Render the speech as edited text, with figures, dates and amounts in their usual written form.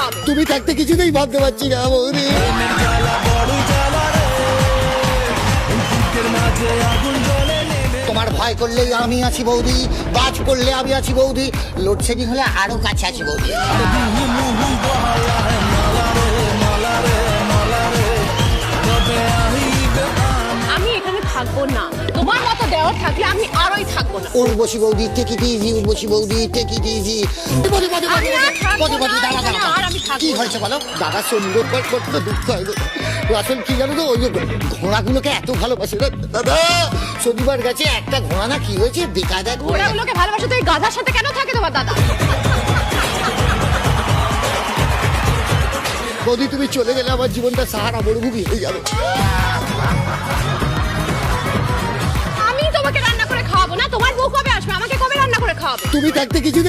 খাওয়াবে। তুমি থাকতে কিছুতেই ভাবতে পারছি না বৌদি। তোমার ভয় করলেই আমি আছি বৌদি, বাজ করলে আমি আছি বৌদি, লোডশেডিং হলে আরো কাছে আছি বৌদি। আমি এখানে থাকবো না, তোমার মতো দেওয়ার থাকলে আমি আরোই থাকবো না। উর্বশী বৌদি, টেক ইট ইজি, উর্বশী বৌদি, টেক ইট ইজি। কি হয়েছে বলো দাদা? সুন্দর করতে দুঃখ হয় গো। আসলে কি জানো তো, ওই যে ঘোড়াগুলোকে এত ভালোবাসে না দাদা। শনিবার গেছে একটা ঘোড়া না কি হয়েছে বেকায়দা ঘোড়াগুলোকে ভালোবাসে তো এই গাধার সাথে কেন থাকে তোমার দাদা? বৌদি তুমি চলে গেলে আমার জীবনটা সাহারা মরুভূমি হয়ে যাবে। আমি তোমাকে রান্না করে খাওয়াবো না, তোমার বউ কবে আসবে? আমাকে কবে রান্না করে খাওয়াবে? তুমি থাকতে কিছু